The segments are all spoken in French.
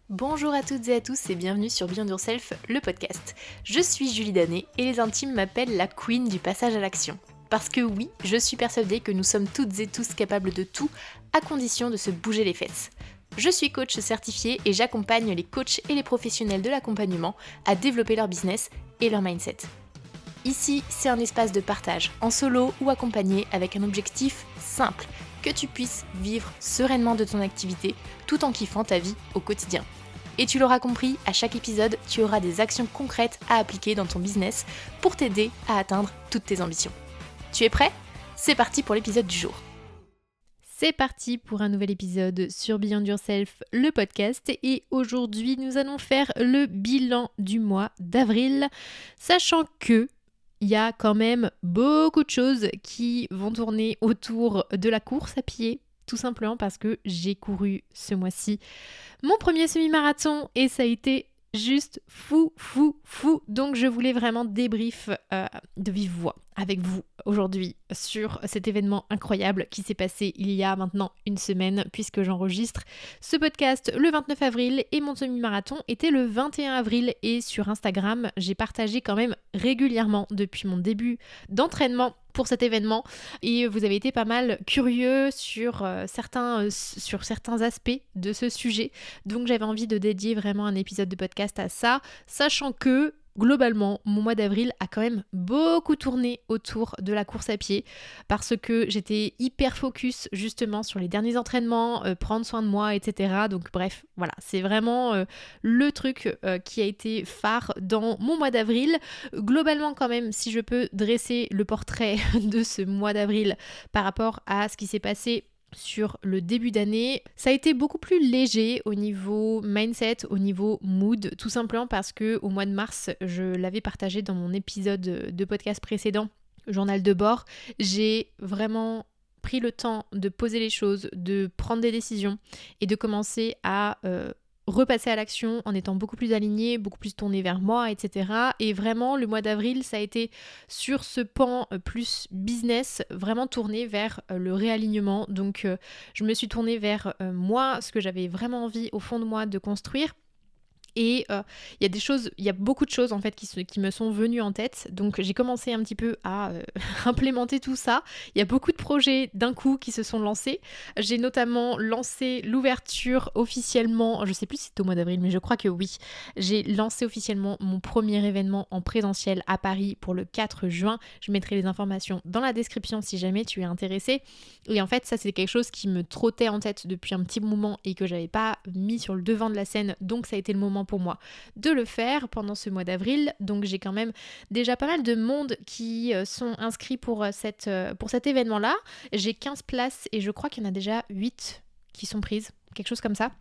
Bonjour à toutes et à tous et bienvenue sur Beyond Yourself, le podcast. Je suis Julie Danet et les intimes m'appellent la queen du passage à l'action. Parce que oui, je suis persuadée que nous sommes toutes et tous capables de tout, à condition de se bouger les fesses. Je suis coach certifiée et j'accompagne les coachs et les professionnels de l'accompagnement à développer leur business et leur mindset. Ici, c'est un espace de partage, en solo ou accompagné avec un objectif simple, que tu puisses vivre sereinement de ton activité tout en kiffant ta vie au quotidien. Et tu l'auras compris, à chaque épisode, tu auras des actions concrètes à appliquer dans ton business pour t'aider à atteindre toutes tes ambitions. Tu es prêt ? C'est parti pour l'épisode du jour. C'est parti pour un nouvel épisode sur Beyond Yourself, le podcast. Et aujourd'hui, nous allons faire le bilan du mois d'avril, sachant que il y a quand même beaucoup de choses qui vont tourner autour de la course à pied, tout simplement parce que j'ai couru ce mois-ci mon premier semi-marathon et ça a été juste fou. Donc je voulais vraiment débrief de vive voix avec vous aujourd'hui sur cet événement incroyable qui s'est passé il y a maintenant une semaine puisque j'enregistre ce podcast le 29 avril et mon semi-marathon était le 21 avril et sur Instagram j'ai partagé quand même régulièrement depuis mon début d'entraînement pour cet événement et vous avez été pas mal curieux sur certains aspects de ce sujet, donc j'avais envie de dédier vraiment un épisode de podcast à ça, sachant que globalement, mon mois d'avril a quand même beaucoup tourné autour de la course à pied parce que j'étais hyper focus justement sur les derniers entraînements, prendre soin de moi, etc. Donc bref, voilà, c'est vraiment le truc qui a été phare dans mon mois d'avril. Globalement quand même, si je peux dresser le portrait de ce mois d'avril par rapport à ce qui s'est passé sur le début d'année, ça a été beaucoup plus léger au niveau mindset, au niveau mood, tout simplement parce que au mois de mars, je l'avais partagé dans mon épisode de podcast précédent, journal de bord, j'ai vraiment pris le temps de poser les choses, de prendre des décisions et de commencer à repasser à l'action en étant beaucoup plus alignée, beaucoup plus tournée vers moi, etc. Et vraiment, le mois d'avril, ça a été sur ce pan plus business, vraiment tourné vers le réalignement. Donc, je me suis tournée vers moi, ce que j'avais vraiment envie au fond de moi de construire. Et il y a beaucoup de choses en fait qui me sont venues en tête, donc j'ai commencé un petit peu à implémenter tout ça. Il y a beaucoup de projets d'un coup qui se sont lancés. J'ai notamment lancé l'ouverture officiellement, je sais plus si c'était au mois d'avril, mais je crois que oui. J'ai lancé officiellement mon premier événement en présentiel à Paris pour le 4 juin. Je mettrai les informations dans la description si jamais tu es intéressé. Et en fait, ça c'est quelque chose qui me trottait en tête depuis un petit moment et que j'avais pas mis sur le devant de la scène, donc ça a été le moment pour moi de le faire pendant ce mois d'avril. Donc j'ai quand même déjà pas mal de monde qui sont inscrits pour cet événement-là. J'ai 15 places et je crois qu'il y en a déjà 8 qui sont prises, quelque chose comme ça.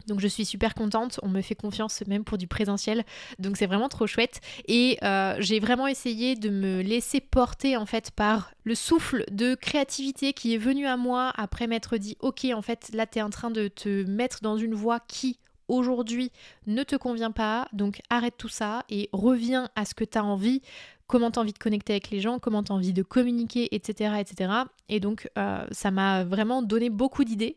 Donc je suis super contente, on me fait confiance même pour du présentiel, donc c'est vraiment trop chouette et j'ai vraiment essayé de me laisser porter en fait par le souffle de créativité qui est venu à moi après m'être dit ok en fait là t'es en train de te mettre dans une voie qui aujourd'hui ne te convient pas, donc arrête tout ça et reviens à ce que tu as envie, comment tu as envie de connecter avec les gens, comment tu as envie de communiquer, etc. etc. Et donc ça m'a vraiment donné beaucoup d'idées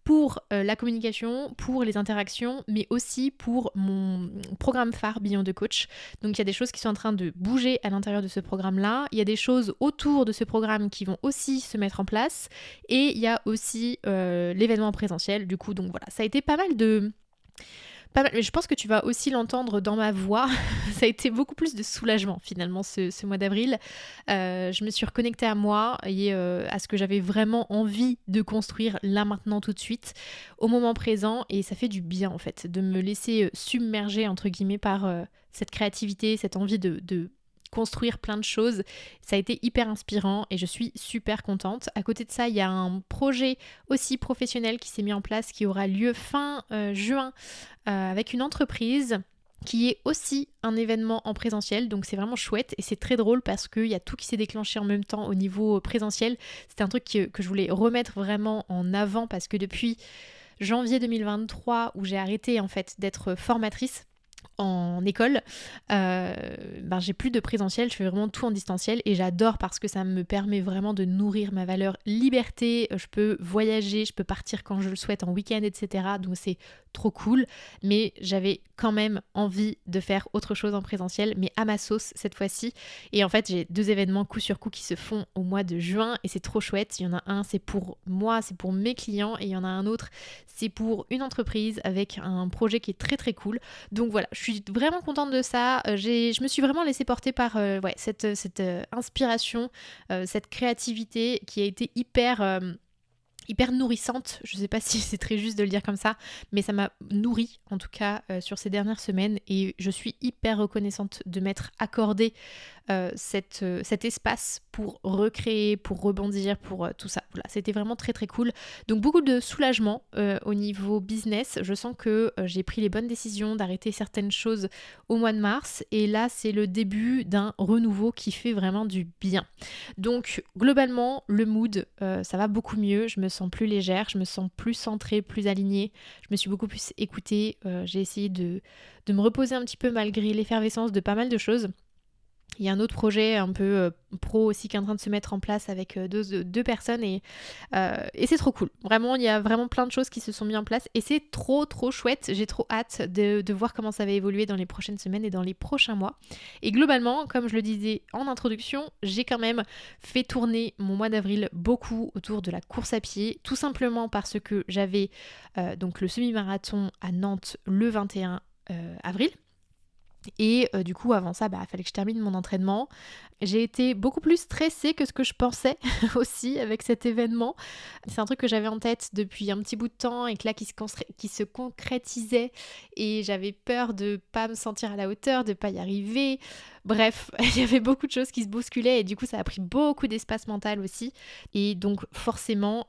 pour la communication, pour les interactions, mais aussi pour mon programme phare Beyond the Coach. Donc il y a des choses qui sont en train de bouger à l'intérieur de ce programme-là, il y a des choses autour de ce programme qui vont aussi se mettre en place, et il y a aussi l'événement présentiel, du coup, donc voilà, ça a été pas mal, mais je pense que tu vas aussi l'entendre dans ma voix. Ça a été beaucoup plus de soulagement finalement ce mois d'avril. Je me suis reconnectée à moi et à ce que j'avais vraiment envie de construire là maintenant tout de suite, au moment présent. Et ça fait du bien en fait de me laisser submerger entre guillemets par cette créativité, cette envie de construire plein de choses. Ça a été hyper inspirant et je suis super contente. À côté de ça, il y a un projet aussi professionnel qui s'est mis en place qui aura lieu fin juin avec une entreprise qui est aussi un événement en présentiel, donc c'est vraiment chouette et c'est très drôle parce qu'il y a tout qui s'est déclenché en même temps au niveau présentiel. C'était un truc que je voulais remettre vraiment en avant parce que depuis janvier 2023 où j'ai arrêté en fait d'être formatrice, en école, j'ai plus de présentiel, je fais vraiment tout en distanciel et j'adore parce que ça me permet vraiment de nourrir ma valeur liberté, je peux voyager, je peux partir quand je le souhaite en week-end, etc. Donc c'est trop cool, mais j'avais quand même envie de faire autre chose en présentiel, mais à ma sauce cette fois-ci. Et en fait, j'ai 2 événements coup sur coup qui se font au mois de juin et c'est trop chouette. Il y en a un, c'est pour moi, c'est pour mes clients et il y en a un autre, c'est pour une entreprise avec un projet qui est très très cool. Donc voilà, je suis vraiment contente de ça. Je me suis vraiment laissée porter par cette inspiration, cette créativité qui a été hyper nourrissante. Je sais pas si c'est très juste de le dire comme ça, mais ça m'a nourrie en tout cas sur ces dernières semaines et je suis hyper reconnaissante de m'être accordé cet espace pour recréer, pour rebondir, pour tout ça. Voilà, c'était vraiment très très cool. Donc beaucoup de soulagement au niveau business. Je sens que j'ai pris les bonnes décisions d'arrêter certaines choses au mois de mars et là c'est le début d'un renouveau qui fait vraiment du bien. Donc globalement le mood ça va beaucoup mieux, je me sens plus légère, je me sens plus centrée, plus alignée, je me suis beaucoup plus écoutée, j'ai essayé de me reposer un petit peu malgré l'effervescence de pas mal de choses. Il y a un autre projet un peu pro aussi qui est en train de se mettre en place avec deux personnes et c'est trop cool. Vraiment, il y a vraiment plein de choses qui se sont mises en place et c'est trop trop chouette. J'ai trop hâte de voir comment ça va évoluer dans les prochaines semaines et dans les prochains mois. Et globalement, comme je le disais en introduction, j'ai quand même fait tourner mon mois d'avril beaucoup autour de la course à pied, tout simplement parce que j'avais donc le semi-marathon à Nantes le 21 avril. Et du coup avant ça fallait que je termine mon entraînement. J'ai été beaucoup plus stressée que ce que je pensais aussi avec cet événement. C'est un truc que j'avais en tête depuis un petit bout de temps et que là qui se concrétisait et j'avais peur de pas me sentir à la hauteur, de pas y arriver. Bref, il y avait beaucoup de choses qui se bousculaient et du coup ça a pris beaucoup d'espace mental aussi. Et donc forcément,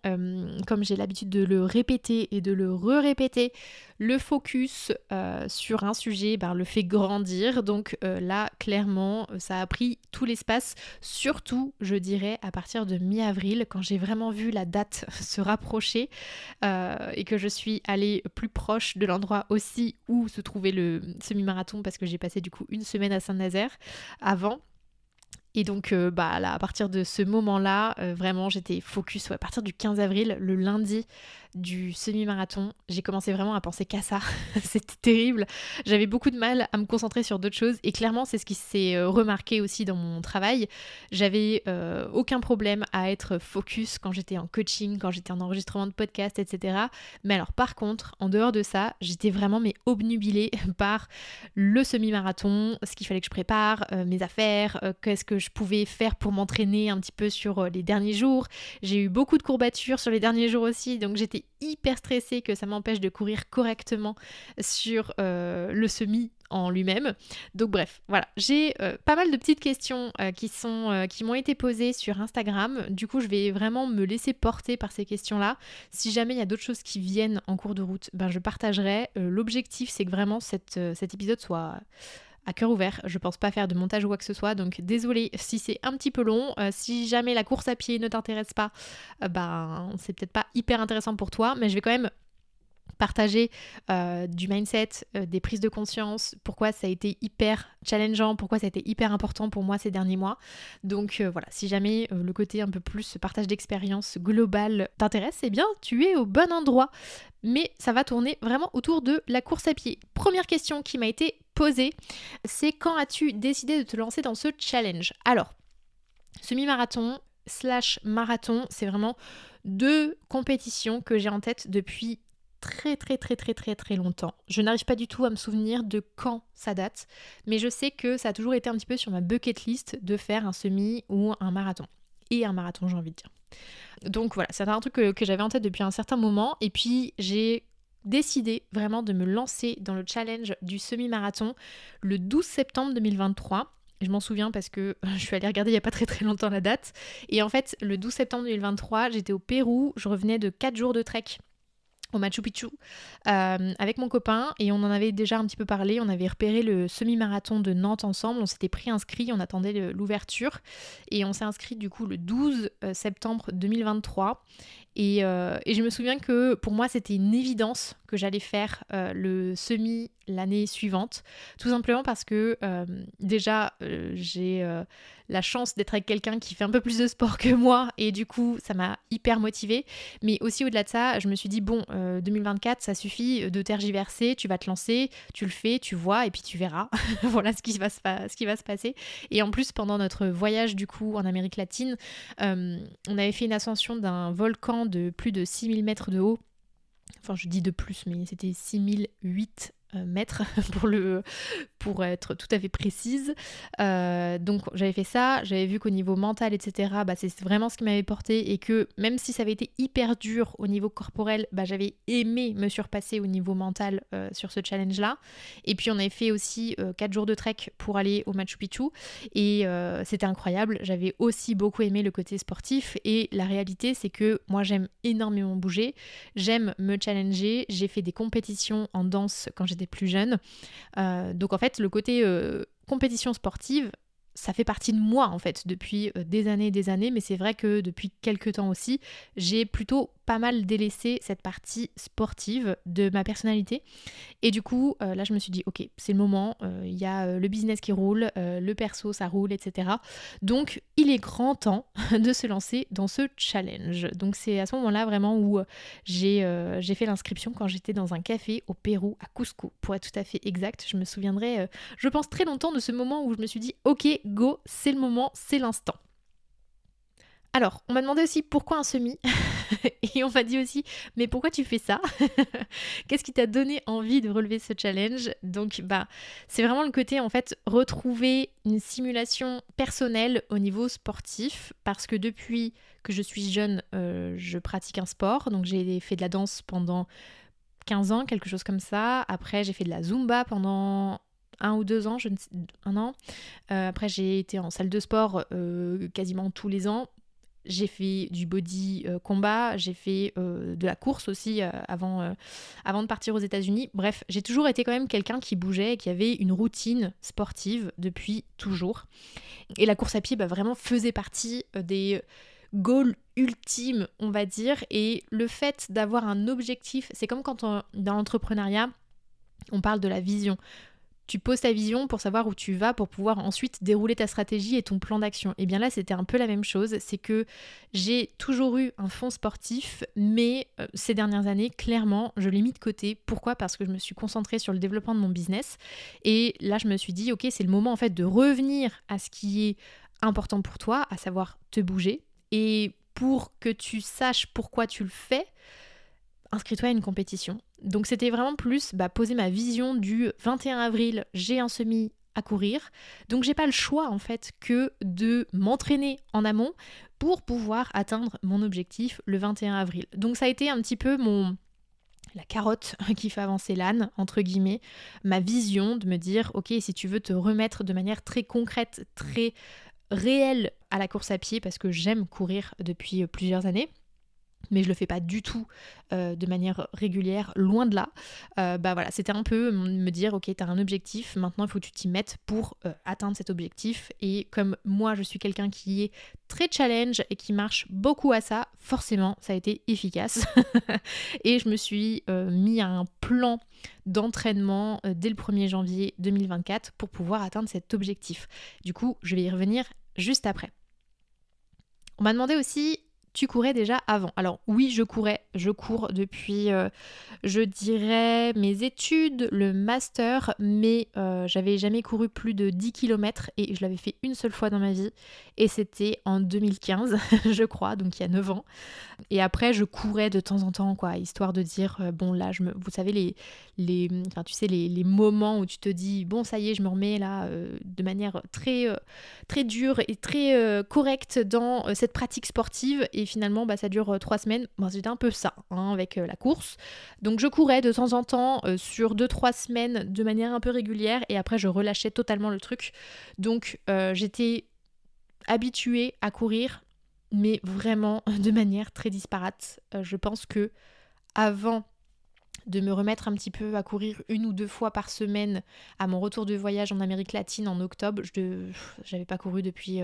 comme j'ai l'habitude de le répéter et de le re-répéter, le focus sur un sujet le fait grandir. Donc là, clairement, ça a pris tout l'espace. Surtout, je dirais, à partir de mi-avril, quand j'ai vraiment vu la date se rapprocher et que je suis allée plus proche de l'endroit aussi où se trouvait le semi-marathon parce que j'ai passé du coup une semaine à Saint-Nazaire avant. Et donc là, à partir de ce moment-là, vraiment j'étais focus. À partir du 15 avril, le lundi du semi-marathon, j'ai commencé vraiment à penser qu'à ça. C'était terrible. J'avais beaucoup de mal à me concentrer sur d'autres choses. Et clairement, c'est ce qui s'est remarqué aussi dans mon travail. J'avais aucun problème à être focus quand j'étais en coaching, quand j'étais en enregistrement de podcast, etc. Mais alors par contre, en dehors de ça, j'étais vraiment obnubilée par le semi-marathon, ce qu'il fallait que je prépare, mes affaires, qu'est-ce que je pouvais faire pour m'entraîner un petit peu sur les derniers jours. J'ai eu beaucoup de courbatures sur les derniers jours aussi, donc j'étais hyper stressée que ça m'empêche de courir correctement sur le semi en lui-même. Donc bref, voilà, j'ai pas mal de petites questions qui m'ont été posées sur Instagram. Du coup, je vais vraiment me laisser porter par ces questions-là. Si jamais il y a d'autres choses qui viennent en cours de route, je partagerai. L'objectif, c'est que vraiment cet épisode soit à cœur ouvert. Je pense pas faire de montage ou quoi que ce soit, donc désolée si c'est un petit peu long. Si jamais la course à pied ne t'intéresse pas, c'est peut-être pas hyper intéressant pour toi, mais je vais quand même partager du mindset, des prises de conscience, pourquoi ça a été hyper challengeant, pourquoi ça a été hyper important pour moi ces derniers mois. Donc voilà, si jamais le côté un peu plus partage d'expérience globale t'intéresse, eh bien tu es au bon endroit. Mais ça va tourner vraiment autour de la course à pied. Première question qui m'a été posée, c'est quand as-tu décidé de te lancer dans ce challenge ? Alors, semi-marathon / marathon, c'est vraiment 2 compétitions que j'ai en tête depuis très longtemps. Je n'arrive pas du tout à me souvenir de quand ça date, mais je sais que ça a toujours été un petit peu sur ma bucket list de faire un semi ou un marathon. Et un marathon, j'ai envie de dire. Donc voilà, c'est un truc que j'avais en tête depuis un certain moment, et puis j'ai décidé vraiment de me lancer dans le challenge du semi-marathon le 12 septembre 2023. Je m'en souviens parce que je suis allée regarder il n'y a pas très longtemps la date. Et en fait, le 12 septembre 2023, j'étais au Pérou, je revenais de 4 jours de trek au Machu Picchu avec mon copain et on en avait déjà un petit peu parlé. On avait repéré le semi-marathon de Nantes ensemble, on s'était inscrit, on attendait l'ouverture et on s'est inscrit du coup le 12 septembre 2023 et je me souviens que pour moi c'était une évidence que j'allais faire le semi l'année suivante, tout simplement parce que déjà j'ai la chance d'être avec quelqu'un qui fait un peu plus de sport que moi et du coup ça m'a hyper motivée, mais aussi au-delà de ça je me suis dit 2024 ça suffit de tergiverser, tu vas te lancer, tu le fais, tu vois et puis tu verras voilà ce qui va se passer. Et en plus pendant notre voyage du coup en Amérique latine, on avait fait une ascension d'un volcan de plus de 6000 mètres de haut. Enfin, je dis de plus, mais c'était 6008 mètres pour être tout à fait précise. Donc j'avais fait ça, j'avais vu qu'au niveau mental, etc., c'est vraiment ce qui m'avait porté et que même si ça avait été hyper dur au niveau corporel, j'avais aimé me surpasser au niveau mental sur ce challenge-là. Et puis on avait fait aussi 4 jours de trek pour aller au Machu Picchu et c'était incroyable. J'avais aussi beaucoup aimé le côté sportif et la réalité c'est que moi j'aime énormément bouger, j'aime me challenger, j'ai fait des compétitions en danse quand j'étais plus jeune. Donc en fait le côté compétition sportive ça fait partie de moi en fait depuis des années, mais c'est vrai que depuis quelques temps aussi j'ai plutôt pas mal délaissé cette partie sportive de ma personnalité et du coup là je me suis dit ok c'est le moment, il y a le business qui roule, le perso ça roule, etc. Donc il est grand temps de se lancer dans ce challenge. Donc c'est à ce moment là vraiment où j'ai fait l'inscription quand j'étais dans un café au Pérou à Cusco pour être tout à fait exact. Je me souviendrai je pense très longtemps de ce moment où je me suis dit ok go c'est le moment, c'est l'instant. Alors, on m'a demandé aussi pourquoi un semi et on m'a dit aussi mais pourquoi tu fais ça? Qu'est-ce qui t'a donné envie de relever ce challenge? Donc c'est vraiment le côté en fait retrouver une simulation personnelle au niveau sportif parce que depuis que je suis jeune, je pratique un sport. Donc j'ai fait de la danse pendant 15 ans, quelque chose comme ça. Après j'ai fait de la Zumba pendant 1 ou 2 ans, un an. Après j'ai été en salle de sport quasiment tous les ans. J'ai fait du body combat, j'ai fait de la course aussi avant de partir aux États-Unis. Bref, j'ai toujours été quand même quelqu'un qui bougeait et qui avait une routine sportive depuis toujours. Et la course à pied vraiment faisait partie des goals ultimes, on va dire. Et le fait d'avoir un objectif, c'est comme quand dans l'entrepreneuriat, on parle de la vision. Tu poses ta vision pour savoir où tu vas pour pouvoir ensuite dérouler ta stratégie et ton plan d'action. Et bien là, c'était un peu la même chose. C'est que j'ai toujours eu un fond sportif, mais ces dernières années, clairement, je l'ai mis de côté. Pourquoi ? Parce que je me suis concentrée sur le développement de mon business. Et là, je me suis dit, ok, c'est le moment en fait de revenir à ce qui est important pour toi, à savoir te bouger. Et pour que tu saches pourquoi tu le fais, inscris-toi à une compétition. Donc c'était vraiment plus poser ma vision du 21 avril, j'ai un semi à courir. Donc j'ai pas le choix en fait que de m'entraîner en amont pour pouvoir atteindre mon objectif le 21 avril. Donc ça a été un petit peu la carotte qui fait avancer l'âne, entre guillemets, ma vision de me dire ok, si tu veux te remettre de manière très concrète, très réelle à la course à pied, parce que j'aime courir depuis plusieurs années, mais je le fais pas du tout de manière régulière, loin de là. Voilà, c'était un peu me dire ok, t'as un objectif, maintenant il faut que tu t'y mettes pour atteindre cet objectif. Et comme moi je suis quelqu'un qui est très challenge et qui marche beaucoup à ça, forcément ça a été efficace. Et je me suis mis à un plan d'entraînement dès le 1er janvier 2024 pour pouvoir atteindre cet objectif. Du coup, je vais y revenir juste après. On m'a demandé aussi, tu courais déjà avant? Alors oui, je cours depuis, je dirais, mes études, le master, mais j'avais jamais couru plus de 10 km et je l'avais fait une seule fois dans ma vie et c'était en 2015, je crois, donc il y a 9 ans. Et après, je courais de temps en temps, quoi, histoire de dire, bon là, vous savez, les moments où tu te dis, bon ça y est, je me remets là de manière très, très dure et très correcte dans cette pratique sportive. Et finalement, ça dure 3 semaines. Bon, c'était un peu ça, avec la course. Donc je courais de temps en temps sur 2-3 semaines de manière un peu régulière. Et après, je relâchais totalement le truc. Donc j'étais habituée à courir, mais vraiment de manière très disparate. Je pense que avant de me remettre un petit peu à courir 1 ou 2 fois par semaine à mon retour de voyage en Amérique latine en octobre, j'avais pas couru depuis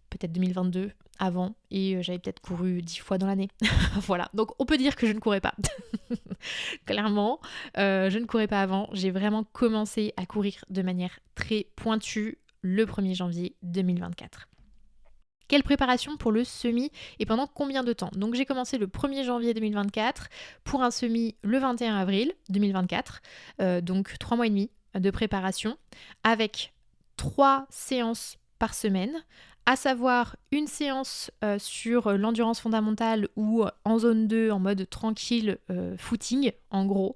peut-être 2022 avant, et j'avais peut-être couru 10 fois dans l'année. Voilà, donc on peut dire que je ne courais pas. Clairement, je ne courais pas avant. J'ai vraiment commencé à courir de manière très pointue le 1er janvier 2024. Quelle préparation pour le semi et pendant combien de temps? Donc j'ai commencé le 1er janvier 2024 pour un semi le 21 avril 2024, donc 3 mois et demi de préparation avec 3 séances par semaine, à savoir une séance sur l'endurance fondamentale ou en zone 2 en mode tranquille footing en gros.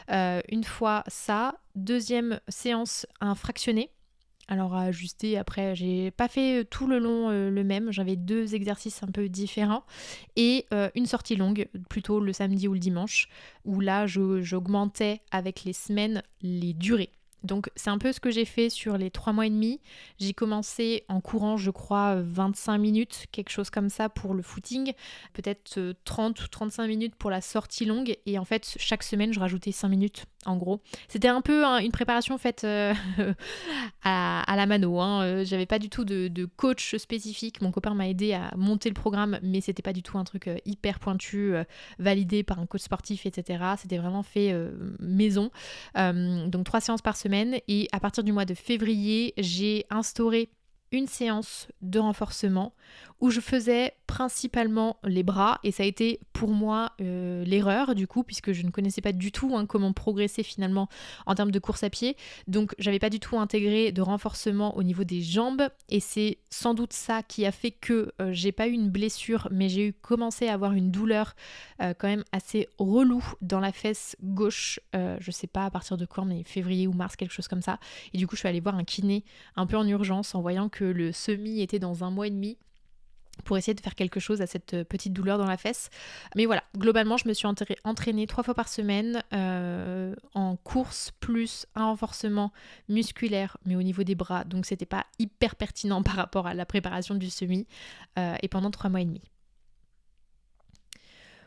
Une fois ça, deuxième séance un fractionné. Alors à ajuster après, j'ai pas fait tout le long le même, j'avais 2 exercices un peu différents et une sortie longue, plutôt le samedi ou le dimanche, où là j'augmentais avec les semaines les durées. Donc c'est un peu ce que j'ai fait sur les 3 mois et demi. J'ai commencé en courant, je crois, 25 minutes, quelque chose comme ça pour le footing, peut-être 30 ou 35 minutes pour la sortie longue, et en fait chaque semaine je rajoutais 5 minutes en gros. C'était un peu une préparation faite à la mano, hein. J'avais pas du tout de coach spécifique, mon copain m'a aidé à monter le programme, mais c'était pas du tout un truc hyper pointu, validé par un coach sportif, etc. C'était vraiment fait maison. Donc 3 séances par semaine, et à partir du mois de février, j'ai instauré une séance de renforcement où je faisais principalement les bras, et ça a été pour moi l'erreur du coup, puisque je ne connaissais pas du tout comment progresser finalement en termes de course à pied, donc j'avais pas du tout intégré de renforcement au niveau des jambes, et c'est sans doute ça qui a fait que j'ai pas eu une blessure, mais j'ai commencé à avoir une douleur quand même assez relou dans la fesse gauche, je sais pas à partir de quand, mais février ou mars, quelque chose comme ça, et du coup je suis allée voir un kiné un peu en urgence en voyant que le semi était dans 1 mois et demi, pour essayer de faire quelque chose à cette petite douleur dans la fesse. Mais voilà, globalement, je me suis entraînée 3 fois par semaine en course, plus un renforcement musculaire, mais au niveau des bras, donc c'était pas hyper pertinent par rapport à la préparation du semi, et pendant 3 mois et demi.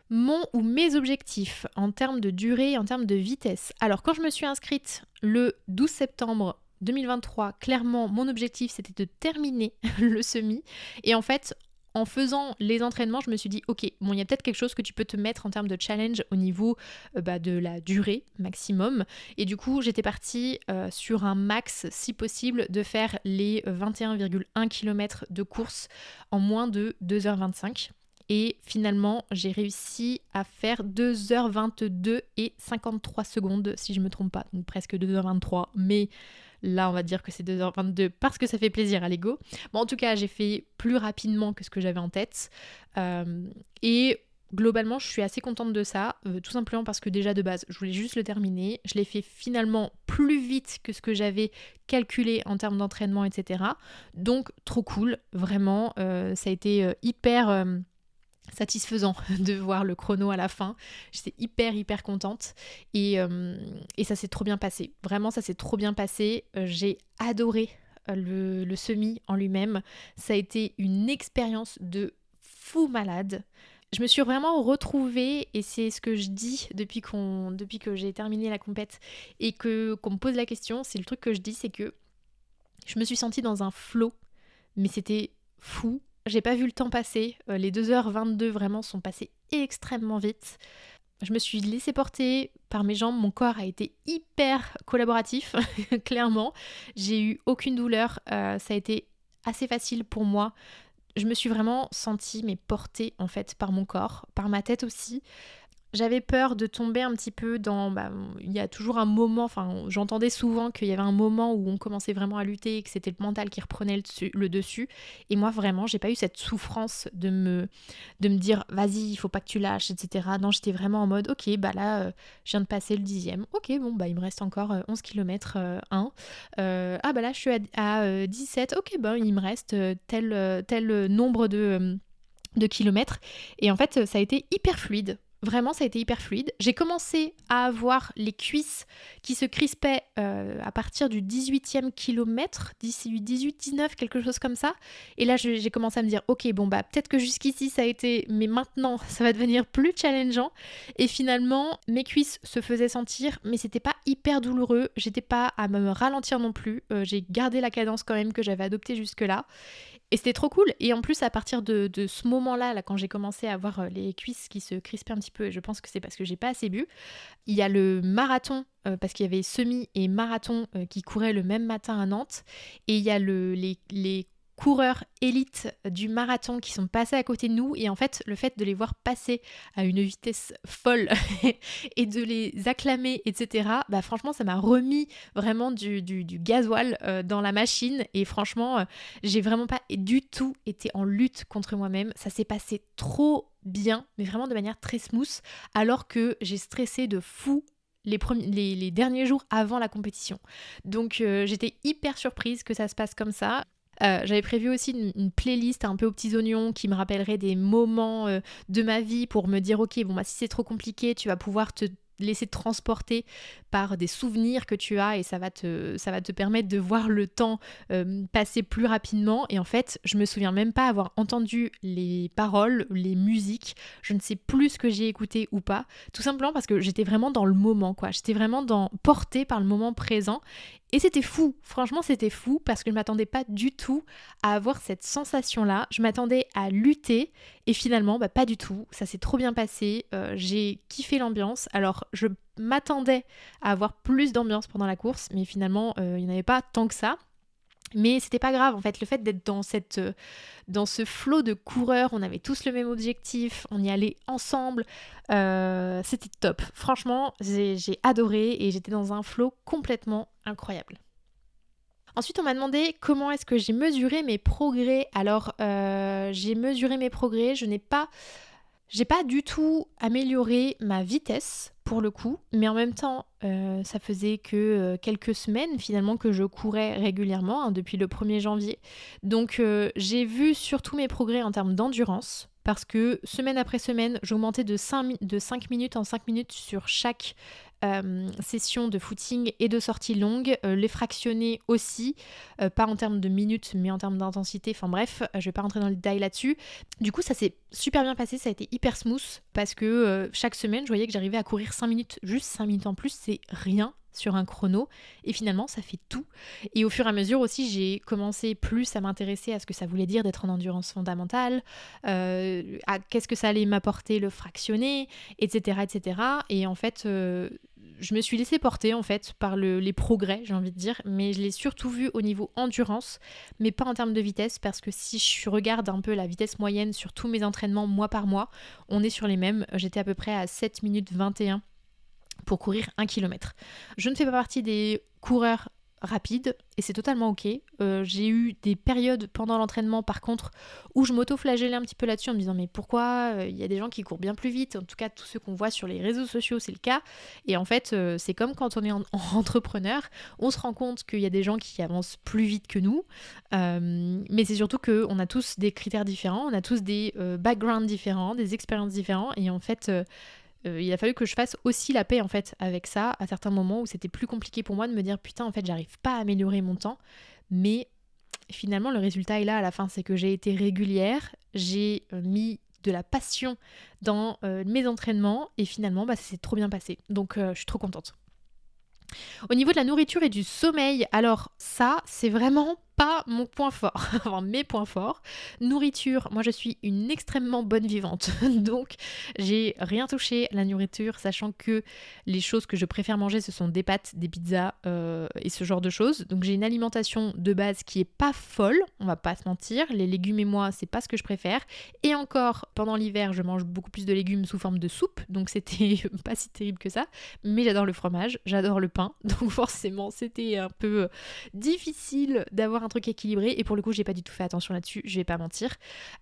Mon ou mes objectifs en termes de durée et en termes de vitesse. Alors quand je me suis inscrite le 12 septembre 2023, clairement mon objectif c'était de terminer le semi, et en fait en faisant les entraînements, je me suis dit ok, bon, il y a peut-être quelque chose que tu peux te mettre en termes de challenge au niveau de la durée maximum, et du coup j'étais partie sur un max, si possible, de faire les 21,1 km de course en moins de 2h25. Et finalement, j'ai réussi à faire 2h22 et 53 secondes, si je ne me trompe pas. Donc presque 2h23, mais là, on va dire que c'est 2h22 parce que ça fait plaisir à l'ego. Bon, en tout cas, j'ai fait plus rapidement que ce que j'avais en tête. Et globalement, je suis assez contente de ça, tout simplement parce que déjà de base, je voulais juste le terminer. Je l'ai fait finalement plus vite que ce que j'avais calculé en termes d'entraînement, etc. Donc, trop cool, vraiment. Ça a été hyper satisfaisant de voir le chrono à la fin. J'étais hyper contente, et ça s'est trop bien passé. Vraiment, ça s'est trop bien passé. J'ai adoré le semi en lui-même. Ça a été une expérience de fou malade. Je me suis vraiment retrouvée, et c'est ce que je dis depuis que j'ai terminé la compète et qu'on me pose la question, c'est le truc que je dis, c'est que je me suis sentie dans un flow, mais c'était fou. J'ai pas vu le temps passer, les 2h22 vraiment sont passées extrêmement vite. Je me suis laissée porter par mes jambes, mon corps a été hyper collaboratif, clairement. J'ai eu aucune douleur, ça a été assez facile pour moi. Je me suis vraiment sentie portée en fait par mon corps, par ma tête aussi. J'avais peur de tomber un petit peu dans... il y a toujours un moment, j'entendais souvent qu'il y avait un moment où on commençait vraiment à lutter et que c'était le mental qui reprenait le dessus. Et moi, vraiment, j'ai pas eu cette souffrance de me dire « Vas-y, il faut pas que tu lâches, etc. » Non, j'étais vraiment en mode « Ok, là, je viens de passer le 10e. Ok, bon, il me reste encore 11 km 1. Là, je suis à 17. Ok, il me reste tel nombre de kilomètres. » Et en fait, ça a été hyper fluide. Vraiment, ça a été hyper fluide. J'ai commencé à avoir les cuisses qui se crispaient à partir du 18e kilomètre, d'ici 18-19, quelque chose comme ça. Et là, j'ai commencé à me dire, ok, bon bah peut-être que jusqu'ici ça a été, mais maintenant ça va devenir plus challengeant. Et finalement, mes cuisses se faisaient sentir, mais c'était pas hyper douloureux. J'étais pas à me ralentir non plus. J'ai gardé la cadence quand même que j'avais adoptée jusque-là. Et c'était trop cool. Et en plus, à partir de ce moment-là, là, quand j'ai commencé à avoir les cuisses qui se crispaient un petit peu, et je pense que c'est parce que j'ai pas assez bu, il y a le marathon, parce qu'il y avait semi et marathon qui couraient le même matin à Nantes. Et il y a les coureurs élites du marathon qui sont passés à côté de nous. Et en fait, le fait de les voir passer à une vitesse folle et de les acclamer, etc., bah franchement, ça m'a remis vraiment du gasoil dans la machine. Et franchement, j'ai vraiment pas du tout été en lutte contre moi-même. Ça s'est passé trop bien, mais vraiment de manière très smooth, alors que j'ai stressé de fou les derniers jours avant la compétition. Donc j'étais hyper surprise que ça se passe comme ça. J'avais prévu aussi une playlist un peu aux petits oignons qui me rappellerait des moments de ma vie pour me dire ok, bon bah si c'est trop compliqué, tu vas pouvoir te laisser transporter par des souvenirs que tu as et ça va te permettre de voir le temps passer plus rapidement. Et en fait, je me souviens même pas avoir entendu les paroles, les musiques. Je ne sais plus ce que j'ai écouté ou pas. Tout simplement parce que j'étais vraiment dans le moment, quoi. J'étais vraiment portée par le moment présent. Et c'était fou, franchement c'était fou parce que je ne m'attendais pas du tout à avoir cette sensation-là. Je m'attendais à lutter et finalement bah, pas du tout. Ça s'est trop bien passé, j'ai kiffé l'ambiance. Alors je m'attendais à avoir plus d'ambiance pendant la course, mais finalement il n'y en avait pas tant que ça. Mais c'était pas grave en fait, le fait d'être dans ce flot de coureurs, on avait tous le même objectif, on y allait ensemble, c'était top. Franchement, j'ai adoré et j'étais dans un flot complètement incroyable. Ensuite, on m'a demandé comment est-ce que j'ai mesuré mes progrès. Alors, j'ai mesuré mes progrès, j'ai pas du tout amélioré ma vitesse pour le coup, mais en même temps, ça faisait que quelques semaines finalement que je courais régulièrement depuis le 1er janvier. Donc j'ai vu surtout mes progrès en termes d'endurance parce que semaine après semaine, j'augmentais de 5 minutes en 5 minutes sur chaque session de footing et de sortie longue, les fractionner aussi, pas en termes de minutes mais en termes d'intensité, enfin bref, je vais pas rentrer dans le détail là-dessus. Du coup ça s'est super bien passé, ça a été hyper smooth parce que chaque semaine je voyais que j'arrivais à courir 5 minutes, juste 5 minutes en plus, c'est rien sur un chrono et finalement ça fait tout. Et au fur et à mesure aussi j'ai commencé plus à m'intéresser à ce que ça voulait dire d'être en endurance fondamentale, à qu'est-ce que ça allait m'apporter le fractionné, etc. Et en fait je me suis laissée porter en fait par les progrès, j'ai envie de dire, mais je l'ai surtout vu au niveau endurance, mais pas en termes de vitesse, parce que si je regarde un peu la vitesse moyenne sur tous mes entraînements mois par mois, on est sur les mêmes. J'étais à peu près à 7 minutes 21 pour courir 1 km. Je ne fais pas partie des coureurs rapides et c'est totalement ok. J'ai eu des périodes pendant l'entraînement par contre où je m'auto-flagellais un petit peu là-dessus en me disant mais pourquoi il y a des gens qui courent bien plus vite, en tout cas tous ceux qu'on voit sur les réseaux sociaux c'est le cas. Et en fait c'est comme quand on est entrepreneur, on se rend compte qu'il y a des gens qui avancent plus vite que nous, mais c'est surtout qu'on a tous des critères différents, on a tous des backgrounds différents, des expériences différentes et en fait il a fallu que je fasse aussi la paix en fait avec ça à certains moments où c'était plus compliqué pour moi de me dire putain en fait j'arrive pas à améliorer mon temps, mais finalement le résultat est là à la fin, c'est que j'ai été régulière, j'ai mis de la passion dans mes entraînements et finalement bah, ça s'est trop bien passé, donc je suis trop contente. Au niveau de la nourriture et du sommeil, alors ça c'est vraiment pas mon point fort, enfin mes points forts. Nourriture, moi je suis une extrêmement bonne vivante, donc j'ai rien touché à la nourriture, sachant que les choses que je préfère manger ce sont des pâtes, des pizzas et ce genre de choses. Donc j'ai une alimentation de base qui est pas folle, on va pas se mentir, les légumes et moi c'est pas ce que je préfère. Et encore, pendant l'hiver je mange beaucoup plus de légumes sous forme de soupe, donc c'était pas si terrible que ça, mais j'adore le fromage, j'adore le pain, donc forcément c'était un peu difficile d'avoir un truc équilibré et pour le coup j'ai pas du tout fait attention là-dessus, je vais pas mentir.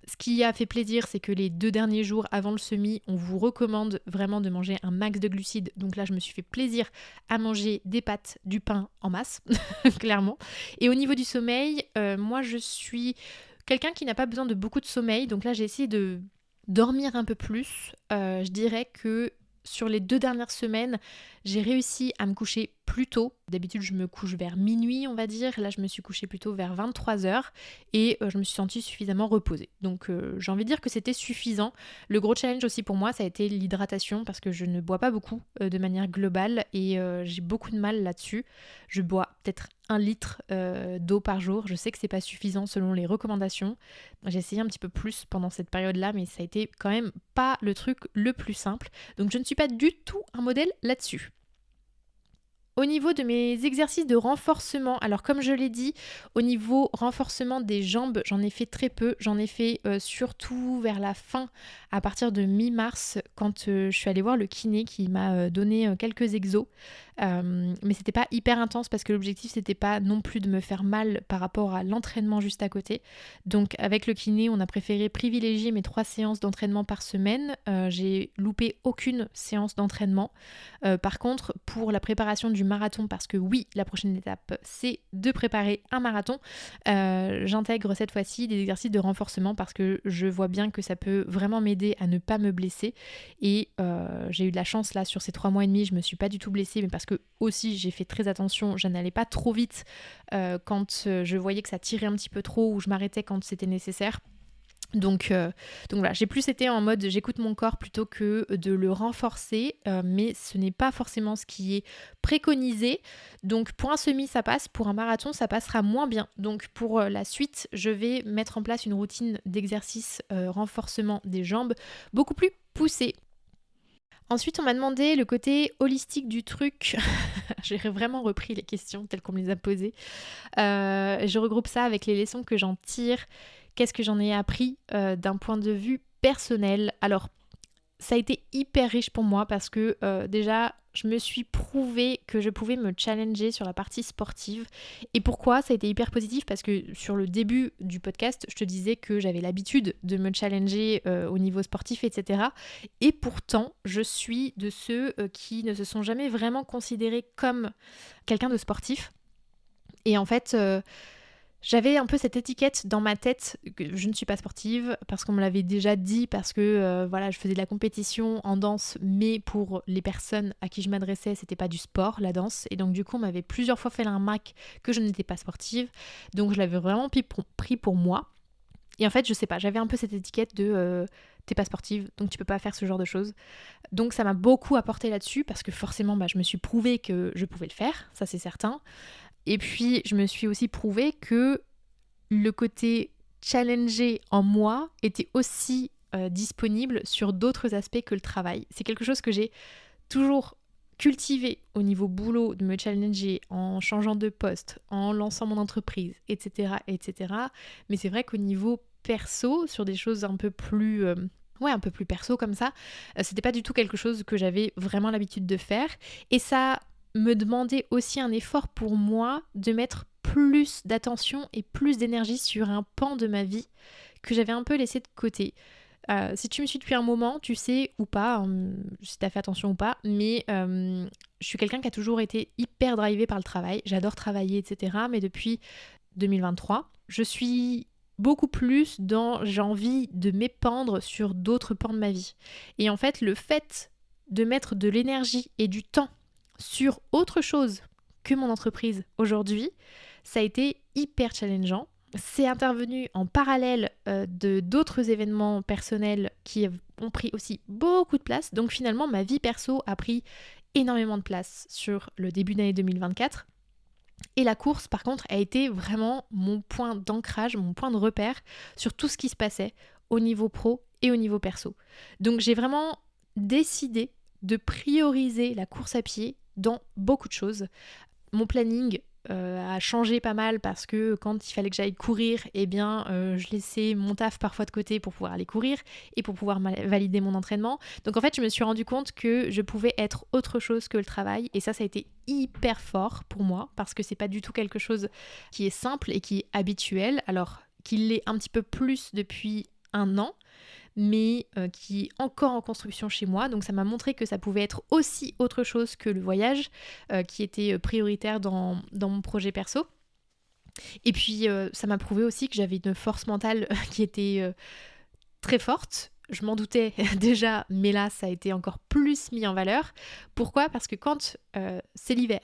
Ce qui a fait plaisir c'est que les 2 derniers jours avant le semi on vous recommande vraiment de manger un max de glucides, donc là je me suis fait plaisir à manger des pâtes, du pain en masse clairement. Et au niveau du sommeil, moi je suis quelqu'un qui n'a pas besoin de beaucoup de sommeil, donc là j'ai essayé de Dormir un peu plus, je dirais que sur les 2 dernières semaines, j'ai réussi à me coucher plus tôt. D'habitude, je me couche vers minuit, on va dire. Là, je me suis couchée plutôt vers 23h et je me suis sentie suffisamment reposée. Donc, j'ai envie de dire que c'était suffisant. Le gros challenge aussi pour moi, ça a été l'hydratation parce que je ne bois pas beaucoup de manière globale et j'ai beaucoup de mal là-dessus. Je bois peut-être 1 litre d'eau par jour. Je sais que c'est pas suffisant selon les recommandations. J'ai essayé un petit peu plus pendant cette période-là, mais ça a été quand même pas le truc le plus simple. Donc je ne suis pas du tout un modèle là-dessus. Au niveau de mes exercices de renforcement, alors comme je l'ai dit, au niveau renforcement des jambes, j'en ai fait très peu. J'en ai fait surtout vers la fin, à partir de mi-mars, quand je suis allée voir le kiné qui m'a donné quelques exos. Mais c'était pas hyper intense parce que l'objectif c'était pas non plus de me faire mal par rapport à l'entraînement juste à côté. Donc avec le kiné, on a préféré privilégier mes 3 séances d'entraînement par semaine. J'ai loupé aucune séance d'entraînement. Par contre, pour la préparation du marathon, parce que oui, la prochaine étape, c'est de préparer un marathon, j'intègre cette fois-ci des exercices de renforcement parce que je vois bien que ça peut vraiment m'aider à ne pas me blesser. Et j'ai eu de la chance là sur ces 3 mois et demi, je me suis pas du tout blessée, mais parce que aussi j'ai fait très attention, je n'allais pas trop vite quand je voyais que ça tirait un petit peu trop ou je m'arrêtais quand c'était nécessaire. Donc voilà, j'ai plus été en mode j'écoute mon corps plutôt que de le renforcer, mais ce n'est pas forcément ce qui est préconisé. Donc pour un semi ça passe, pour un marathon ça passera moins bien. Donc pour la suite, je vais mettre en place une routine d'exercice renforcement des jambes beaucoup plus poussée. Ensuite, on m'a demandé le côté holistique du truc. J'ai vraiment repris les questions telles qu'on me les a posées. Je regroupe ça avec les leçons que j'en tire. Qu'est-ce que j'en ai appris d'un point de vue personnel? Alors, ça a été hyper riche pour moi parce que déjà, je me suis prouvé que je pouvais me challenger sur la partie sportive. Et pourquoi ça a été hyper positif? Parce que sur le début du podcast, je te disais que j'avais l'habitude de me challenger au niveau sportif, etc. Et pourtant, je suis de ceux qui ne se sont jamais vraiment considérés comme quelqu'un de sportif. Et en fait, j'avais un peu cette étiquette dans ma tête que je ne suis pas sportive parce qu'on me l'avait déjà dit, parce que voilà, je faisais de la compétition en danse, mais pour les personnes à qui je m'adressais, c'était pas du sport, la danse. Et donc du coup, on m'avait plusieurs fois fait la remarque que je n'étais pas sportive. Donc je l'avais vraiment pris pour moi. Et en fait, je sais pas, j'avais un peu cette étiquette de t'es pas sportive, donc tu peux pas faire ce genre de choses. Donc ça m'a beaucoup apporté là-dessus parce que forcément, je me suis prouvé que je pouvais le faire, ça c'est certain. Et puis, je me suis aussi prouvé que le côté challenger en moi était aussi disponible sur d'autres aspects que le travail. C'est quelque chose que j'ai toujours cultivé au niveau boulot, de me challenger en changeant de poste, en lançant mon entreprise, etc. etc. Mais c'est vrai qu'au niveau perso, sur des choses un peu plus... un peu plus perso comme ça, c'était pas du tout quelque chose que j'avais vraiment l'habitude de faire. Et ça me demandait aussi un effort pour moi de mettre plus d'attention et plus d'énergie sur un pan de ma vie que j'avais un peu laissé de côté. Si tu me suis depuis un moment, tu sais ou pas, si tu as fait attention ou pas, mais je suis quelqu'un qui a toujours été hyper drivé par le travail. J'adore travailler, etc. Mais depuis 2023, je suis beaucoup plus dans j'ai envie de m'épandre sur d'autres pans de ma vie. Et en fait, le fait de mettre de l'énergie et du temps sur autre chose que mon entreprise aujourd'hui, ça a été hyper challengeant. C'est intervenu en parallèle de d'autres événements personnels qui ont pris aussi beaucoup de place. Donc finalement, ma vie perso a pris énormément de place sur le début d'année 2024. Et la course, par contre, a été vraiment mon point d'ancrage, mon point de repère sur tout ce qui se passait au niveau pro et au niveau perso. Donc j'ai vraiment décidé de prioriser la course à pied dans beaucoup de choses. Mon planning a changé pas mal parce que quand il fallait que j'aille courir, je laissais mon taf parfois de côté pour pouvoir aller courir et pour pouvoir valider mon entraînement. Donc en fait, je me suis rendu compte que je pouvais être autre chose que le travail et ça a été hyper fort pour moi parce que c'est pas du tout quelque chose qui est simple et qui est habituel, alors qu'il l'est un petit peu plus depuis 1 an, mais qui est encore en construction chez moi. Donc ça m'a montré que ça pouvait être aussi autre chose que le voyage, qui était prioritaire dans mon projet perso. Et puis ça m'a prouvé aussi que j'avais une force mentale qui était très forte. je m'en doutais déjà, mais là ça a été encore plus mis en valeur. Pourquoi ? Parce que quand c'est l'hiver,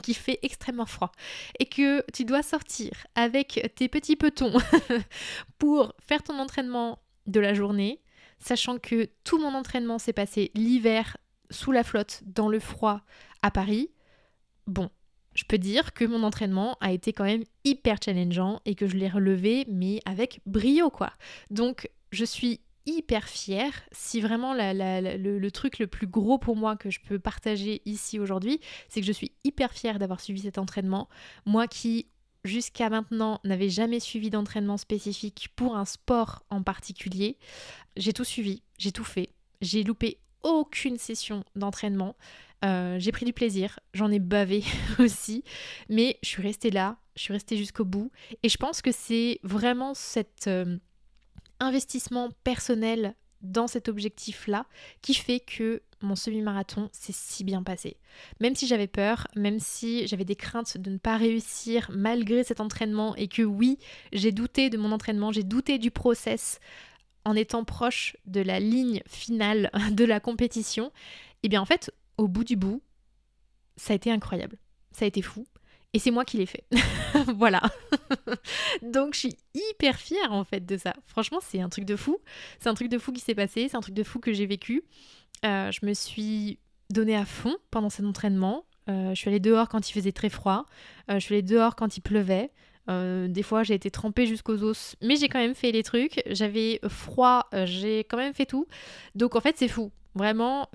qu'il fait extrêmement froid, et que tu dois sortir avec tes petits petons pour faire ton entraînement de la journée, sachant que tout mon entraînement s'est passé l'hiver sous la flotte, dans le froid, à Paris, bon, je peux dire que mon entraînement a été quand même hyper challengeant et que je l'ai relevé, mais avec brio, quoi. Donc, je suis hyper fière. Si vraiment le truc le plus gros pour moi que je peux partager ici aujourd'hui, c'est que je suis hyper fière d'avoir suivi cet entraînement. Moi qui, jusqu'à maintenant, n'avais jamais suivi d'entraînement spécifique pour un sport en particulier, j'ai tout suivi, j'ai tout fait. J'ai loupé aucune session d'entraînement. J'ai pris du plaisir, j'en ai bavé aussi, mais je suis restée là, je suis restée jusqu'au bout. Et je pense que c'est vraiment cet investissement personnel dans cet objectif-là qui fait que mon semi-marathon s'est si bien passé. Même si j'avais peur, même si j'avais des craintes de ne pas réussir malgré cet entraînement et que oui, j'ai douté de mon entraînement, j'ai douté du process en étant proche de la ligne finale de la compétition, et bien en fait, au bout du bout, ça a été incroyable. Ça a été fou. Et c'est moi qui l'ai fait. Voilà. Donc je suis hyper fière en fait de ça. Franchement, c'est un truc de fou. C'est un truc de fou qui s'est passé. C'est un truc de fou que j'ai vécu. Je me suis donnée à fond pendant cet entraînement. Je suis allée dehors quand il faisait très froid. Je suis allée dehors quand il pleuvait. Des fois, j'ai été trempée jusqu'aux os. Mais j'ai quand même fait les trucs. J'avais froid. J'ai quand même fait tout. Donc en fait, c'est fou. Vraiment,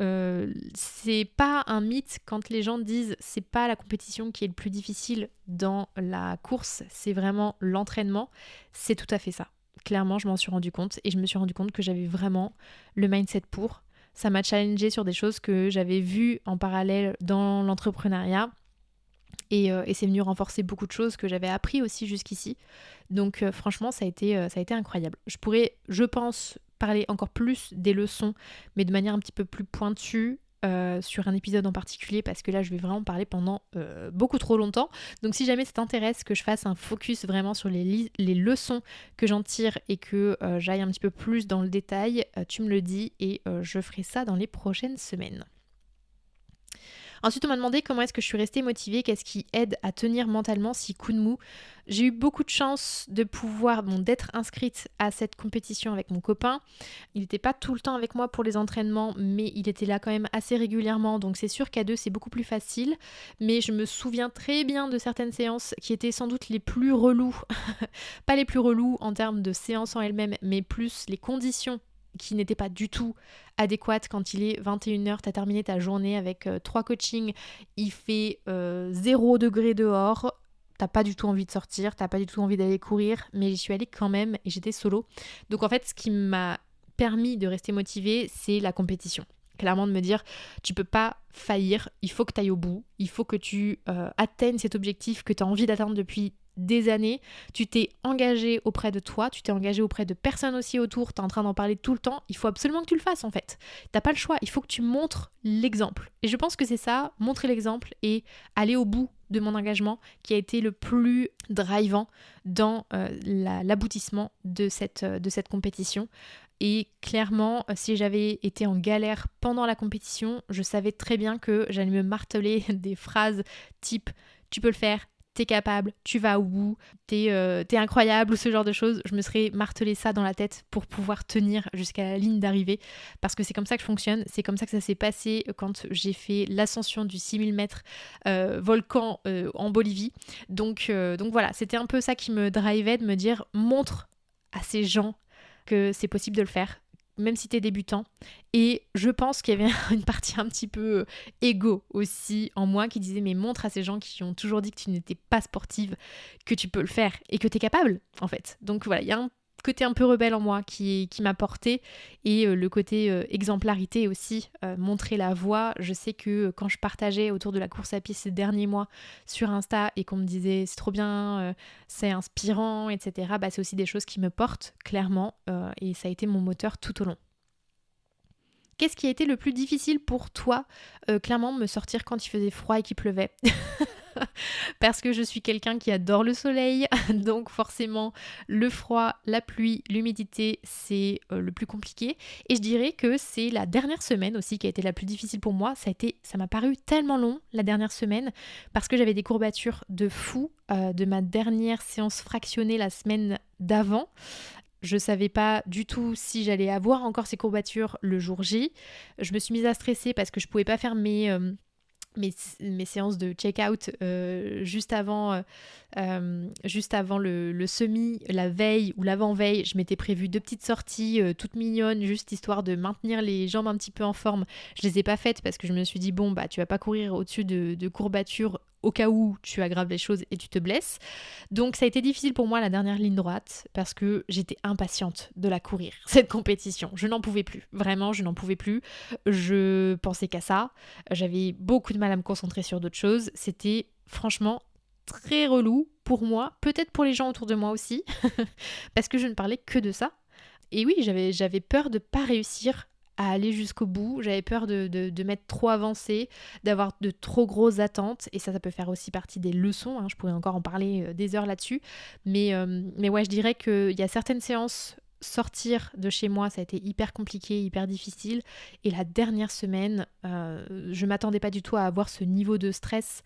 c'est pas un mythe quand les gens disent c'est pas la compétition qui est le plus difficile dans la course, c'est vraiment l'entraînement. C'est tout à fait ça. Clairement, je m'en suis rendu compte et je me suis rendu compte que j'avais vraiment le mindset pour. Ça m'a challengée sur des choses que j'avais vues en parallèle dans l'entrepreneuriat. Et c'est venu renforcer beaucoup de choses que j'avais appris aussi jusqu'ici. Donc franchement, ça a été incroyable. Je pourrais, je pense, parler encore plus des leçons, mais de manière un petit peu plus pointue sur un épisode en particulier, parce que là, je vais vraiment parler pendant beaucoup trop longtemps. Donc si jamais ça t'intéresse que je fasse un focus vraiment sur les leçons que j'en tire et que j'aille un petit peu plus dans le détail, tu me le dis et je ferai ça dans les prochaines semaines. Ensuite, on m'a demandé comment est-ce que je suis restée motivée, qu'est-ce qui aide à tenir mentalement si coup de mou. J'ai eu beaucoup de chance de pouvoir, d'être inscrite à cette compétition avec mon copain. Il n'était pas tout le temps avec moi pour les entraînements, mais il était là quand même assez régulièrement. Donc c'est sûr qu'à deux, c'est beaucoup plus facile. Mais je me souviens très bien de certaines séances qui étaient sans doute les plus reloues. Pas les plus reloues en termes de séances en elles-mêmes, mais plus les conditions qui n'était pas du tout adéquate. Quand il est 21h, t'as terminé ta journée avec 3 coachings, il fait 0 degré dehors, t'as pas du tout envie de sortir, t'as pas du tout envie d'aller courir, mais j'y suis allée quand même et j'étais solo. Donc en fait, ce qui m'a permis de rester motivée, c'est la compétition. Clairement de me dire, tu peux pas faillir, il faut que tu ailles au bout, il faut que tu atteignes cet objectif que tu as envie d'atteindre depuis des années, tu t'es engagé auprès de toi, tu t'es engagé auprès de personnes aussi autour, tu es en train d'en parler tout le temps, il faut absolument que tu le fasses en fait. T'as pas le choix, il faut que tu montres l'exemple. Et je pense que c'est ça, montrer l'exemple et aller au bout de mon engagement qui a été le plus drivant dans l'aboutissement de cette compétition. Et clairement, si j'avais été en galère pendant la compétition, je savais très bien que j'allais me marteler des phrases type « tu peux le faire », t'es capable, tu vas au bout, t'es incroyable ou ce genre de choses. Je me serais martelé ça dans la tête pour pouvoir tenir jusqu'à la ligne d'arrivée parce que c'est comme ça que je fonctionne, c'est comme ça que ça s'est passé quand j'ai fait l'ascension du 6000 mètres volcan en Bolivie. Donc voilà, c'était un peu ça qui me drivait de me dire montre à ces gens que c'est possible de le faire, même si t'es débutant. Et je pense qu'il y avait une partie un petit peu égo aussi en moi qui disait mais montre à ces gens qui ont toujours dit que tu n'étais pas sportive que tu peux le faire et que t'es capable en fait. Donc voilà, il y a un côté un peu rebelle en moi qui m'a porté et le côté exemplarité aussi, montrer la voie. Je sais que quand je partageais autour de la course à pied ces derniers mois sur Insta et qu'on me disait c'est trop bien, c'est inspirant, etc. C'est aussi des choses qui me portent clairement et ça a été mon moteur tout au long. Qu'est-ce qui a été le plus difficile pour toi ? Clairement, me sortir quand il faisait froid et qu'il pleuvait. parce que je suis quelqu'un qui adore le soleil, donc forcément le froid, la pluie, l'humidité, c'est le plus compliqué. Et je dirais que c'est la dernière semaine aussi qui a été la plus difficile pour moi. Ça m'a paru tellement long la dernière semaine parce que j'avais des courbatures de fou de ma dernière séance fractionnée la semaine d'avant. Je savais pas du tout si j'allais avoir encore ces courbatures le jour J. Je me suis mise à stresser parce que je pouvais pas faire mes séances de check-out juste avant le semi, la veille ou l'avant-veille. Je m'étais prévu 2 petites sorties toutes mignonnes, juste histoire de maintenir les jambes un petit peu en forme. Je les ai pas faites parce que je me suis dit, bon, bah tu vas pas courir au-dessus de courbatures au cas où tu aggraves les choses et tu te blesses. Donc ça a été difficile pour moi la dernière ligne droite parce que j'étais impatiente de la courir, cette compétition. Je n'en pouvais plus, vraiment je n'en pouvais plus. Je pensais qu'à ça, j'avais beaucoup de mal à me concentrer sur d'autres choses. C'était franchement très relou pour moi, peut-être pour les gens autour de moi aussi, parce que je ne parlais que de ça. Et oui, j'avais peur de ne pas réussir à aller jusqu'au bout, j'avais peur de m'être trop avancée, d'avoir de trop grosses attentes, et ça peut faire aussi partie des leçons, hein. Je pourrais encore en parler des heures là-dessus, mais ouais, je dirais qu'il y a certaines séances, sortir de chez moi, ça a été hyper compliqué, hyper difficile, et la dernière semaine, je m'attendais pas du tout à avoir ce niveau de stress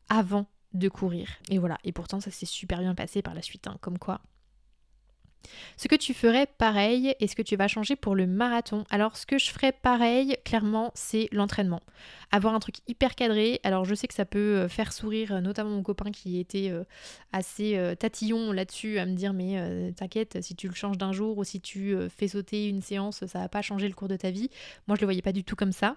avant de courir, et voilà, et pourtant ça s'est super bien passé par la suite, hein, comme quoi. Ce que tu ferais pareil, et ce que tu vas changer pour le marathon. Alors ce que je ferais pareil, clairement, c'est l'entraînement. Avoir un truc hyper cadré. Alors je sais que ça peut faire sourire notamment mon copain qui était assez tatillon là-dessus à me dire mais t'inquiète, si tu le changes d'un jour ou si tu fais sauter une séance, ça va pas changer le cours de ta vie. Moi je le voyais pas du tout comme ça.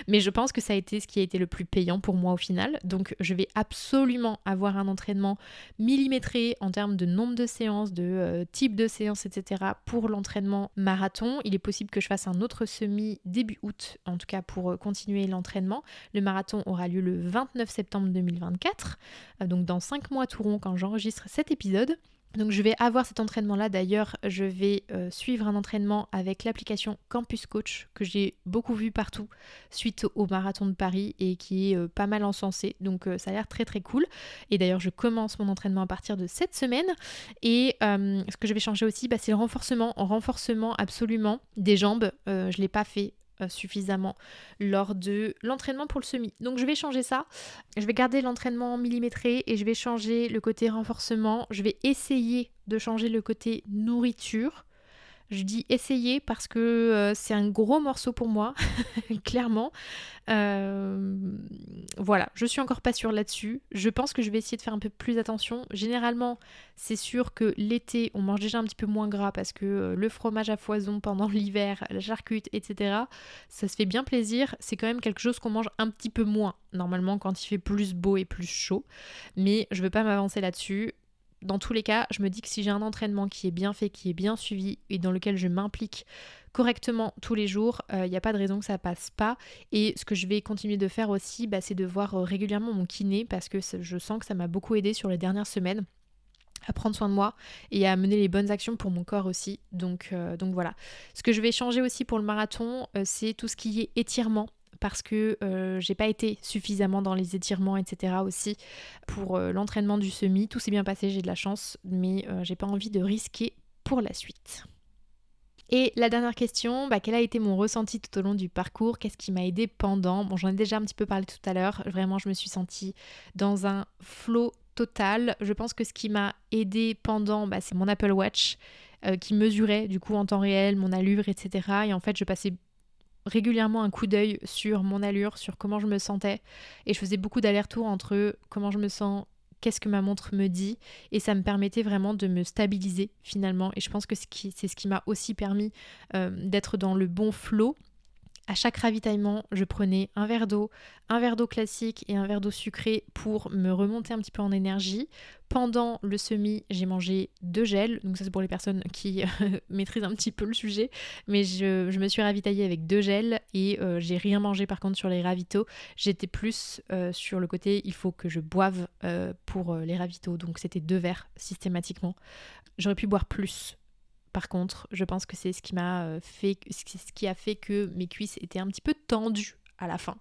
Mais je pense que ça a été ce qui a été le plus payant pour moi au final. Donc je vais absolument avoir un entraînement millimétré en termes de nombre de séances, de type de séance, etc. pour l'entraînement marathon. Il est possible que je fasse un autre semi début août, en tout cas pour continuer l'entraînement. Le marathon aura lieu le 29 septembre 2024, donc dans 5 mois tout rond quand j'enregistre cet épisode. Donc je vais avoir cet entraînement-là. D'ailleurs, je vais suivre un entraînement avec l'application Campus Coach que j'ai beaucoup vu partout suite au marathon de Paris et qui est pas mal encensé. Donc ça a l'air très très cool. Et d'ailleurs, je commence mon entraînement à partir de cette semaine. Et ce que je vais changer aussi, c'est le renforcement absolument des jambes. Je ne l'ai pas fait suffisamment lors de l'entraînement pour le semi. Donc je vais changer ça. Je vais garder l'entraînement millimétré et je vais changer le côté renforcement. Je vais essayer de changer le côté nourriture. Je dis essayer parce que c'est un gros morceau pour moi, clairement. Voilà, je suis encore pas sûre là-dessus. Je pense que je vais essayer de faire un peu plus attention. Généralement, c'est sûr que l'été, on mange déjà un petit peu moins gras parce que le fromage à foison pendant l'hiver, la charcute, etc., ça se fait bien plaisir. C'est quand même quelque chose qu'on mange un petit peu moins, normalement, quand il fait plus beau et plus chaud. Mais je veux pas m'avancer là-dessus. Dans tous les cas, je me dis que si j'ai un entraînement qui est bien fait, qui est bien suivi et dans lequel je m'implique correctement tous les jours, il n'y a pas de raison que ça passe pas. Et ce que je vais continuer de faire aussi, c'est de voir régulièrement mon kiné parce que je sens que ça m'a beaucoup aidé sur les dernières semaines à prendre soin de moi et à mener les bonnes actions pour mon corps aussi. Donc voilà. Ce que je vais changer aussi pour le marathon, c'est tout ce qui est étirement. Parce que j'ai pas été suffisamment dans les étirements, etc. aussi pour l'entraînement du semi. Tout s'est bien passé, j'ai de la chance, mais j'ai pas envie de risquer pour la suite. Et la dernière question, quel a été mon ressenti tout au long du parcours? Qu'est-ce qui m'a aidé pendant? Bon, j'en ai déjà un petit peu parlé tout à l'heure. Vraiment, je me suis sentie dans un flow total. Je pense que ce qui m'a aidé pendant, c'est mon Apple Watch qui mesurait du coup en temps réel mon allure, etc. Et en fait, je passais régulièrement un coup d'œil sur mon allure, sur comment je me sentais, et je faisais beaucoup d'allers-retours entre comment je me sens, qu'est-ce que ma montre me dit, et ça me permettait vraiment de me stabiliser finalement, et je pense que c'est ce qui m'a aussi permis d'être dans le bon flow. À chaque ravitaillement, je prenais un verre d'eau classique et un verre d'eau sucrée pour me remonter un petit peu en énergie. Pendant le semi, j'ai mangé 2 gels, donc ça c'est pour les personnes qui maîtrisent un petit peu le sujet, mais je me suis ravitaillée avec 2 gels et j'ai rien mangé par contre sur les ravitaux. J'étais plus sur le côté il faut que je boive pour les ravitaux, donc c'était 2 verres systématiquement. J'aurais pu boire plus. Par contre, je pense que c'est ce qui a fait que mes cuisses étaient un petit peu tendues à la fin.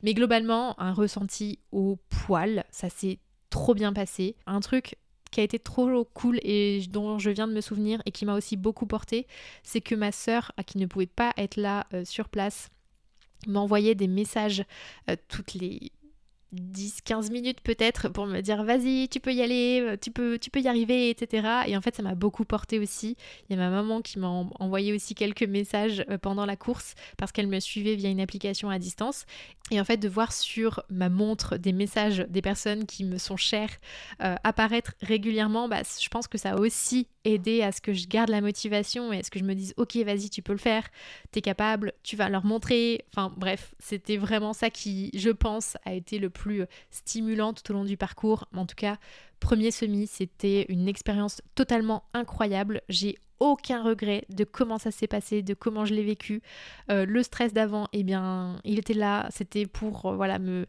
Mais globalement, un ressenti au poil, ça s'est trop bien passé. Un truc qui a été trop cool et dont je viens de me souvenir et qui m'a aussi beaucoup porté, c'est que ma sœur, qui ne pouvait pas être là sur place, m'envoyait des messages toutes les 10-15 minutes peut-être pour me dire vas-y tu peux y aller, tu peux y arriver, etc. Et en fait ça m'a beaucoup porté aussi. Il y a ma maman qui m'a envoyé aussi quelques messages pendant la course parce qu'elle me suivait via une application à distance. Et en fait de voir sur ma montre des messages des personnes qui me sont chères apparaître régulièrement, je pense que ça a aussi aidé à ce que je garde la motivation et à ce que je me dise ok vas-y tu peux le faire, t'es capable, tu vas leur montrer. Enfin bref, c'était vraiment ça qui je pense a été le plus stimulant tout au long du parcours. En tout cas, premier semi, c'était une expérience totalement incroyable. J'ai aucun regret de comment ça s'est passé, de comment je l'ai vécu. Le stress d'avant, eh bien, il était là. C'était pour me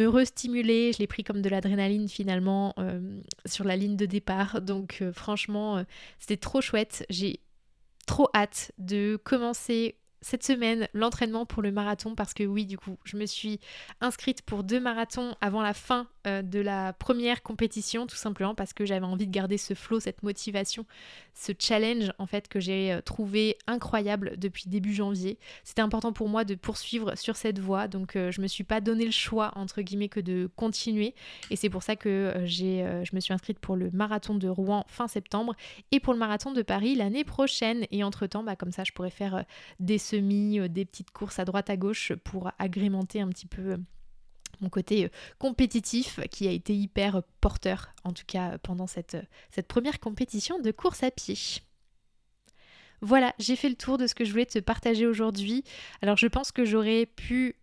restimuler. Je l'ai pris comme de l'adrénaline finalement sur la ligne de départ. Donc franchement, c'était trop chouette. J'ai trop hâte de commencer cette semaine l'entraînement pour le marathon parce que oui, du coup, je me suis inscrite pour 2 marathons avant la fin de la première compétition, tout simplement parce que j'avais envie de garder ce flow, cette motivation, ce challenge en fait que j'ai trouvé incroyable depuis début janvier. C'était important pour moi de poursuivre sur cette voie, donc je me suis pas donné le choix entre guillemets que de continuer et c'est pour ça que je me suis inscrite pour le marathon de Rouen fin septembre et pour le marathon de Paris l'année prochaine. Et entre-temps, comme ça je pourrais faire des semis, des petites courses à droite à gauche pour agrémenter un petit peu mon côté compétitif qui a été hyper porteur, en tout cas pendant cette première compétition de course à pied. Voilà, j'ai fait le tour de ce que je voulais te partager aujourd'hui. Alors je pense que j'aurais pu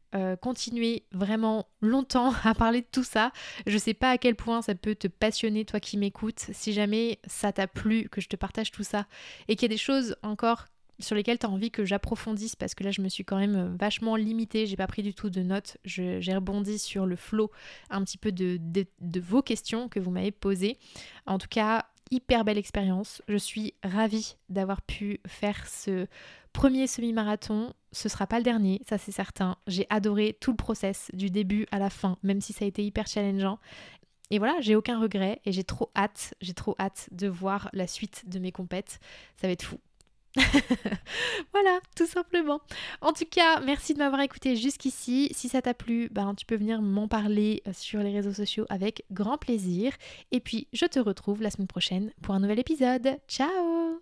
continuer vraiment longtemps à parler de tout ça. Je sais pas à quel point ça peut te passionner, toi qui m'écoutes. Si jamais ça t'a plu, que je te partage tout ça et qu'il y a des choses encore sur lesquelles tu as envie que j'approfondisse parce que là je me suis quand même vachement limitée, j'ai pas pris du tout de notes, j'ai rebondi sur le flow un petit peu de vos questions que vous m'avez posées. En tout cas, hyper belle expérience, je suis ravie d'avoir pu faire ce premier semi-marathon, ce sera pas le dernier, ça c'est certain. J'ai adoré tout le process du début à la fin, même si ça a été hyper challengeant. Et voilà, j'ai aucun regret et j'ai trop hâte de voir la suite de mes compètes, ça va être fou. Voilà, tout simplement. En tout cas, merci de m'avoir écouté jusqu'ici. Si ça t'a plu, tu peux venir m'en parler sur les réseaux sociaux avec grand plaisir. Et puis, je te retrouve la semaine prochaine pour un nouvel épisode. Ciao!